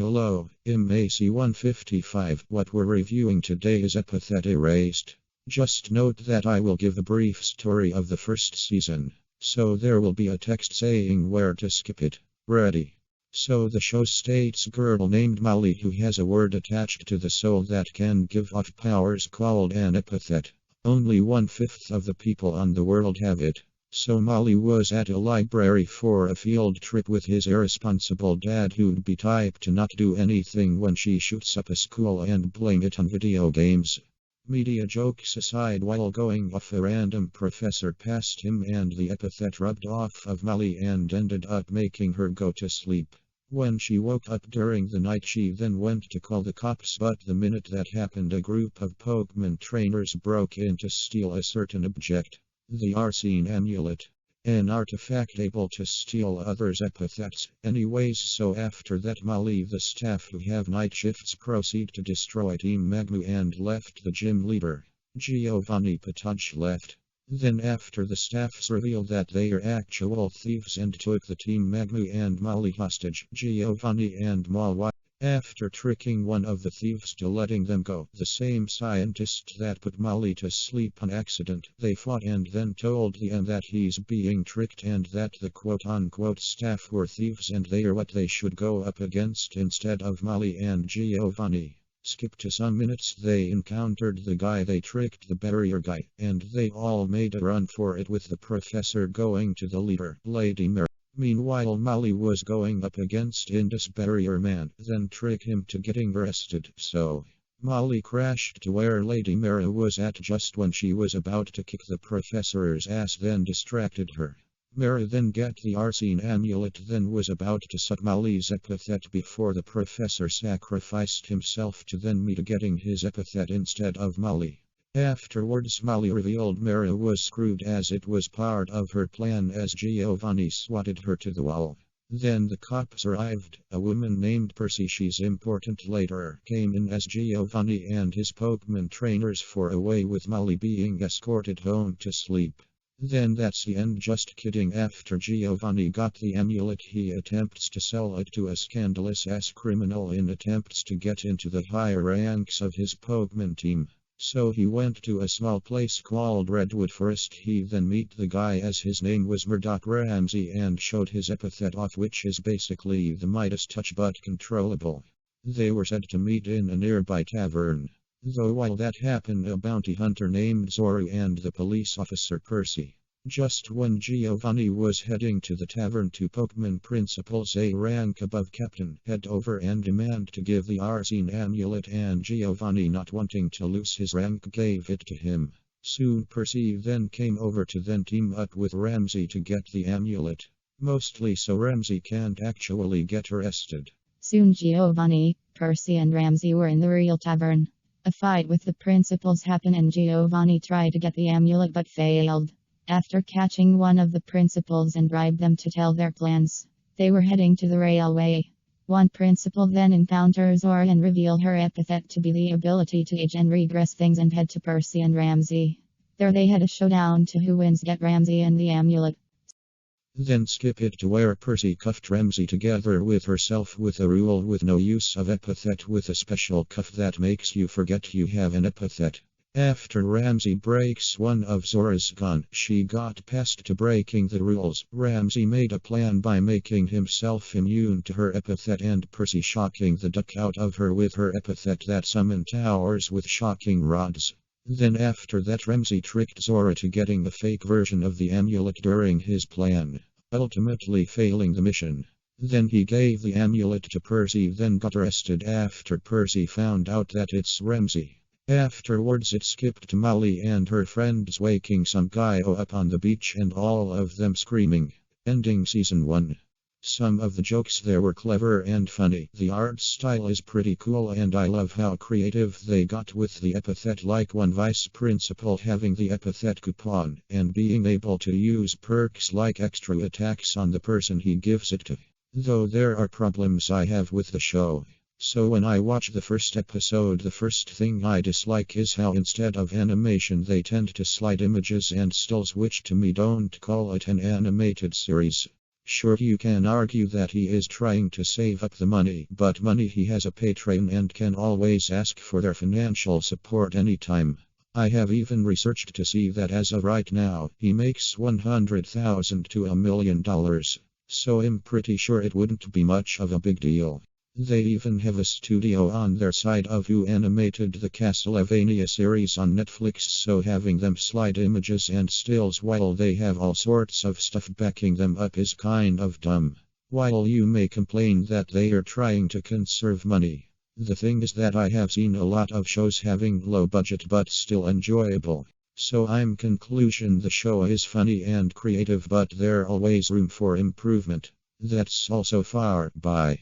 Hello, I'm AC-155. What we're reviewing today is Epithet Erased. Just note that I will give a brief story of the first season, so there will be a text saying where to skip it. Ready? So the show states a girl named Molly who has a word attached to the soul that can give off powers called an epithet. Only 1/5 of the people on the world have it. So Molly was at a library for a field trip with his irresponsible dad who'd be type to not do anything when she shoots up a school and blame it on video games. Media jokes aside, while going off, a random professor passed him and the epithet rubbed off of Molly and ended up making her go to sleep. When she woke up during the night, she then went to call the cops, but the minute that happened, a group of Pokemon trainers broke in to steal a certain object. The Arsene amulet. An artifact able to steal others' epithets. Anyways, so after that, Molly, the staff who have night shifts, proceed to destroy Team Magmu and left the gym leader, Giovanni Pataj, left. Then after the staffs reveal that they are actual thieves and took the Team Magmu and Molly hostage, Giovanni and Molly. After tricking one of the thieves to letting them go, the same scientist that put Molly to sleep on accident, they fought and then told him that he's being tricked and that the quote-unquote staff were thieves and they are what they should go up against instead of Molly and Giovanni. Skip to some minutes, they encountered the guy they tricked, the barrier guy, and they all made a run for it with the professor going to the leader, Lady Mary. Meanwhile, Molly was going up against Indus Barrier Man, then tricked him to getting arrested, so Molly crashed to where Lady Mara was at just when she was about to kick the professor's ass, then distracted her. Mara then got the Arsene amulet, then was about to suck Molly's epithet before the professor sacrificed himself to then meet getting his epithet instead of Molly. Afterwards, Molly revealed Mara was screwed as it was part of her plan as Giovanni swatted her to the wall. Then the cops arrived. A woman named Percy, she's important later, came in as Giovanni and his Pokemon trainers for a way with Molly being escorted home to sleep. Then that's the end. Just kidding. After Giovanni got the amulet, he attempts to sell it to a scandalous-ass criminal in attempts to get into the higher ranks of his Pokemon team. So he went to a small place called Redwood Forest. He then meet the guy as his name was Murdoch Ramsey and showed his epithet off, which is basically the Midas touch but controllable. They were said to meet in a nearby tavern. Though while that happened, a bounty hunter named Zoru and the police officer Percy. Just when Giovanni was heading to the tavern, two Pokemon principals, a rank above captain, head over and demand to give the Arsene amulet, and Giovanni, not wanting to lose his rank, gave it to him. Soon Percy then came over to then team up with Ramsey to get the amulet. Mostly so Ramsey can't actually get arrested. Soon Giovanni, Percy and Ramsey were in the real tavern. A fight with the principals happened and Giovanni tried to get the amulet but failed. After catching one of the principals and bribed them to tell their plans, they were heading to the railway. One principal then encounters Zora and reveal her epithet to be the ability to age and regress things and head to Percy and Ramsey. There they had a showdown to who wins, get Ramsey and the amulet. Then skip it to where Percy cuffed Ramsey together with herself with a rule with no use of epithet, with a special cuff that makes you forget you have an epithet. After Ramsey breaks one of Zora's gun, she got passed to breaking the rules. Ramsey made a plan by making himself immune to her epithet and Percy shocking the duck out of her with her epithet that summoned towers with shocking rods. Then after that, Ramsey tricked Zora to getting a fake version of the amulet during his plan, ultimately failing the mission. Then he gave the amulet to Percy, then got arrested after Percy found out that it's Ramsey. Afterwards it skipped to Molly and her friends waking some guy up on the beach and all of them screaming. Ending Season 1. Some of the jokes there were clever and funny. The art style is pretty cool and I love how creative they got with the epithet, like one vice principal having the epithet coupon and being able to use perks like extra attacks on the person he gives it to. Though there are problems I have with the show. So when I watch the first episode, the first thing I dislike is how instead of animation they tend to slide images and stills, which to me don't call it an animated series. Sure, you can argue that he is trying to save up the money, but money he has a Patreon and can always ask for their financial support anytime. I have even researched to see that as of right now, he makes $100,000 to $1 million. So I'm pretty sure it wouldn't be much of a big deal. They even have a studio on their side of who animated the Castlevania series on Netflix, so having them slide images and stills while they have all sorts of stuff backing them up is kind of dumb. While you may complain that they are trying to conserve money, the thing is that I have seen a lot of shows having low budget but still enjoyable. So I'm conclusion the show is funny and creative, but there always room for improvement. That's all so far. Bye.